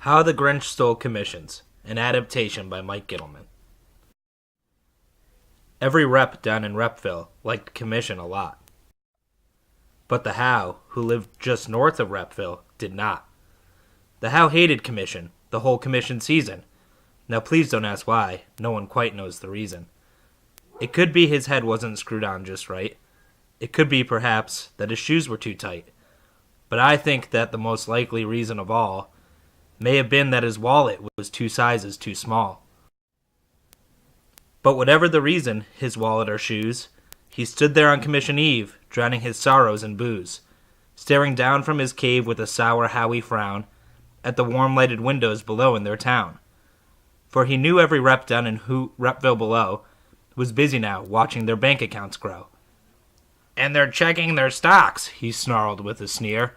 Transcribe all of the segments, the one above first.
How the Grinch Stole Commissions, an adaptation by Mike Gittleman. Every rep down in Repville liked commission a lot. But the Howe, who lived just north of Repville, did not. The Howe hated commission, the whole commission season. Now please don't ask why, no one quite knows the reason. It could be his head wasn't screwed on just right. It could be, perhaps, that his shoes were too tight. But I think that the most likely reason of all may have been that his wallet was 2 sizes too small. But whatever the reason, his wallet or shoes, he stood there on commission eve, drowning his sorrows in booze, staring down from his cave with a sour Howie frown at the warm-lighted windows below in their town. For he knew every rep down in Repville below was busy now watching their bank accounts grow. "And they're checking their stocks," he snarled with a sneer.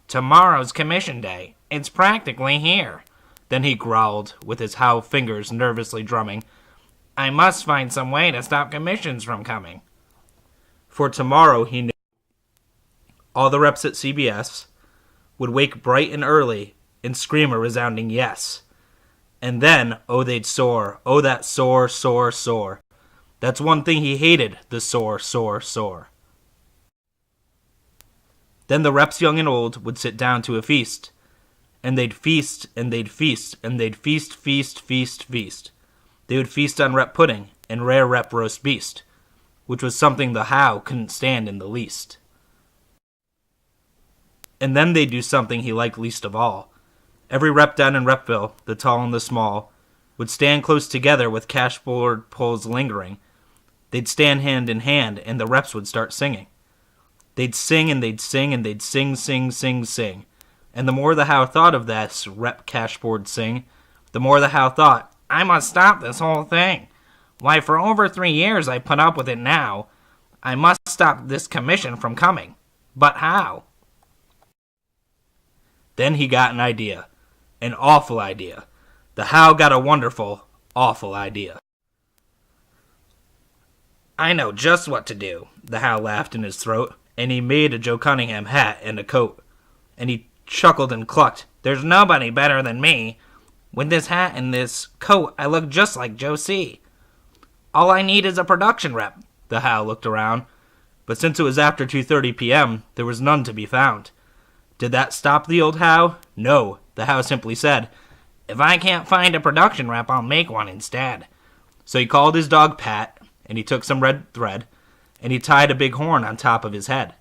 "Tomorrow's commission day. It's practically here." Then he growled, with his Howe fingers nervously drumming, "I must find some way to stop commissions from coming." For tomorrow, he knew, all the reps at CBS would wake bright and early and scream a resounding yes. And then, oh, they'd soar. Oh, that soar, soar, soar. That's one thing he hated, the soar, soar, soar. Then the reps young and old would sit down to a feast. And they'd feast, and they'd feast, and they'd feast, feast, feast, feast. They would feast on rep pudding and rare rep roast beast, which was something the Howe couldn't stand in the least. And then they'd do something he liked least of all. Every rep down in Repville, the tall and the small, would stand close together with cashboard poles lingering. They'd stand hand in hand, and the reps would start singing. They'd sing, and they'd sing, and they'd sing, sing, sing, sing. And the more the Howe thought of that rep cashboard sing, the more the Howe thought, "I must stop this whole thing. Why, for over 3 years I put up with it now. I must stop this commission from coming. But how?" Then he got an idea. An awful idea. The Howe got a wonderful, awful idea. "I know just what to do," the Howe laughed in his throat, and he made a Joe Cunningham hat and a coat. And he chuckled and clucked, "There's nobody better than me. With this hat and this coat, I look just like Joe C. All I need is a production rep." The Howe looked around, but since it was after 2:30 p.m., there was none to be found. Did that stop the old Howe? No, the Howe simply said, "If I can't find a production rep, I'll make one instead." So he called his dog Pat, and he took some red thread, and he tied a big horn on top of his head.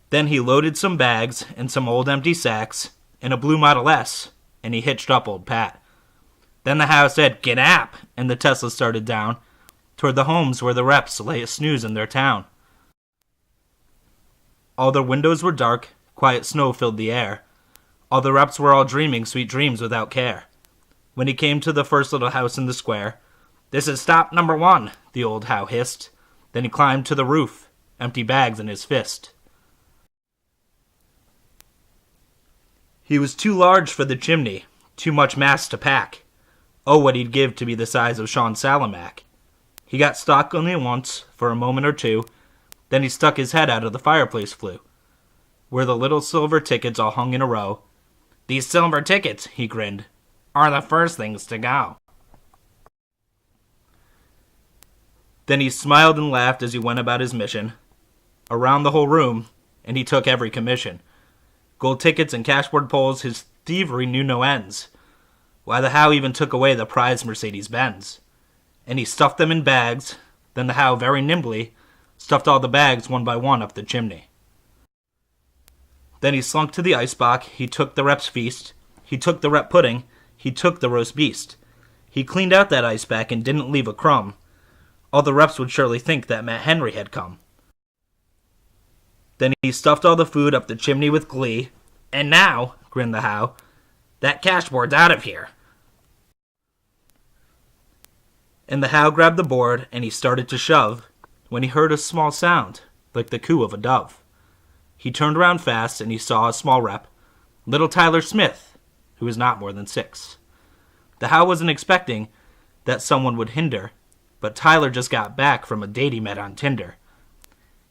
Then he loaded some bags and some old empty sacks and a blue Model S, and he hitched up old Pat. Then the Howe said, "Get app," and the Tesla started down toward the homes where the reps lay a snooze in their town. All their windows were dark, quiet snow filled the air. All the reps were all dreaming sweet dreams without care. When he came to the first little house in the square, "This is stop number 1, the old Howe hissed. Then he climbed to the roof, empty bags in his fist. He was too large for the chimney, too much mass to pack. Oh, what he'd give to be the size of Sean Salamack. He got stuck only once, for a moment or two, then he stuck his head out of the fireplace flue, where the little silver tickets all hung in a row. "These silver tickets," he grinned, "are the first things to go." Then he smiled and laughed as he went about his mission, around the whole room, and he took every commission. Gold tickets and cashboard poles, his thievery knew no ends. Why, the Howe even took away the prize Mercedes-Benz. And he stuffed them in bags. Then the Howe very nimbly stuffed all the bags one by one up the chimney. Then he slunk to the icebox, he took the rep's feast, he took the rep pudding, he took the roast beast. He cleaned out that iceback and didn't leave a crumb. All the reps would surely think that Matt Henry had come. Then he stuffed all the food up the chimney with glee. "And now," grinned the Howe, "that cashboard's out of here." And the Howe grabbed the board and he started to shove, when he heard a small sound, like the coo of a dove. He turned around fast and he saw a small rep, little Tyler Smith, who was not more than 6. The Howe wasn't expecting that someone would hinder, but Tyler just got back from a date he met on Tinder.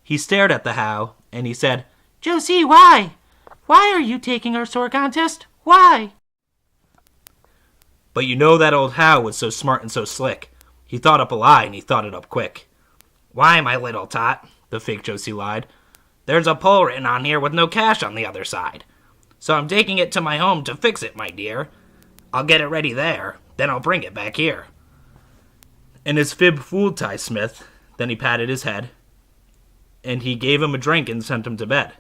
He stared at the Howe, and he said, "Josie, why? Why are you taking our sword contest? Why? But you know that old Howe was so smart and so slick. He thought up a lie, and he thought it up quick. Why, my little tot, the fake Josie lied. There's a pull written on here with no cash on the other side. So I'm taking it to my home to fix it, my dear. I'll get it ready there, then I'll bring it back here. And his fib fooled Ty Smith. Then he patted his head, and he gave him a drink and sent him to bed.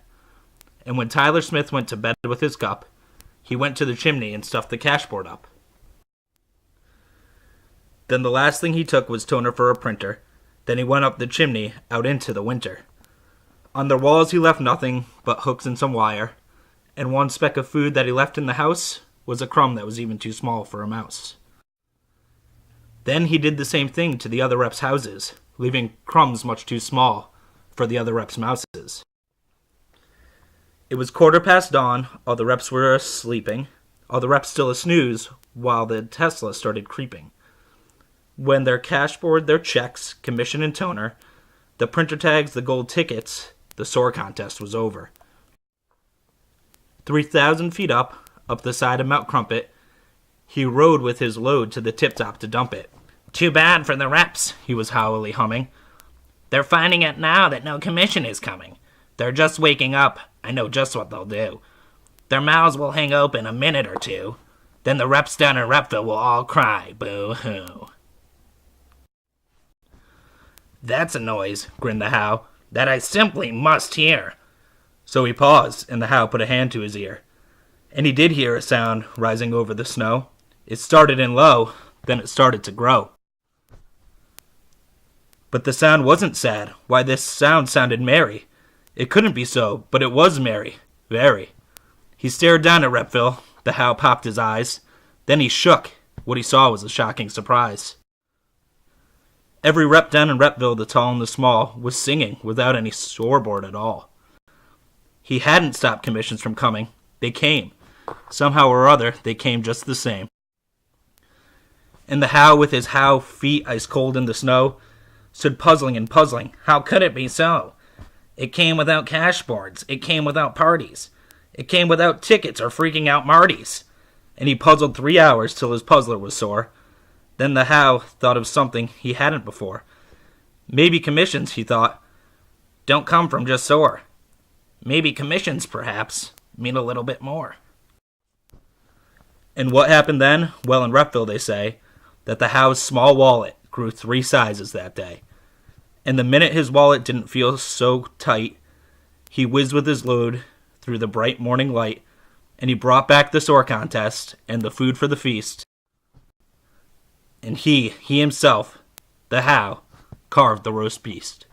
And when Tyler Smith went to bed with his cup, he went to the chimney and stuffed the cashboard up. Then the last thing he took was toner for a printer. Then he went up the chimney out into the winter. On the walls he left nothing but hooks and some wire, and one speck of food that he left in the house was a crumb that was even too small for a mouse. Then he did the same thing to the other reps' houses, leaving crumbs much too small for the other reps' mouses. It was 15:15 dawn, all the reps were sleeping, all the reps still a snooze, while the Tesla started creeping. When their cashboard, their checks, commission and toner, the printer tags, the gold tickets, the soar contest was over. 3,000 feet up the side of Mount Crumpet, he rode with his load to the tip-top to dump it. Too bad for the reps, he was howily humming. They're finding out now that no commission is coming. They're just waking up. I know just what they'll do. Their mouths will hang open a minute or two. Then the reps down in Repville will all cry, boo-hoo. That's a noise, grinned the Howe, that I simply must hear. So he paused, and the Howe put a hand to his ear. And he did hear a sound rising over the snow. It started in low, then it started to grow. But the sound wasn't sad. Why, this sound sounded merry. It couldn't be so, but it was merry. Very. He stared down at Repville. The Howe popped his eyes. Then he shook. What he saw was a shocking surprise. Every rep down in Repville, the tall and the small, was singing without any scoreboard at all. He hadn't stopped commissions from coming. They came. Somehow or other, they came just the same. And the Howe, with his Howe feet ice cold in the snow, stood puzzling and puzzling. How could it be so? It came without cashboards. It came without parties. It came without tickets or freaking out Martys. And he puzzled 3 hours till his puzzler was sore. Then the Howe thought of something he hadn't before. Maybe commissions, he thought, don't come from just soar. Maybe commissions, perhaps, mean a little bit more. And what happened then? Well, in Repville, they say that the Howe's small wallet grew 3 sizes that day. And the minute his wallet didn't feel so tight, he whizzed with his load through the bright morning light, and he brought back the soar contest and the food for the feast. And he himself, the Howe, carved the roast beast.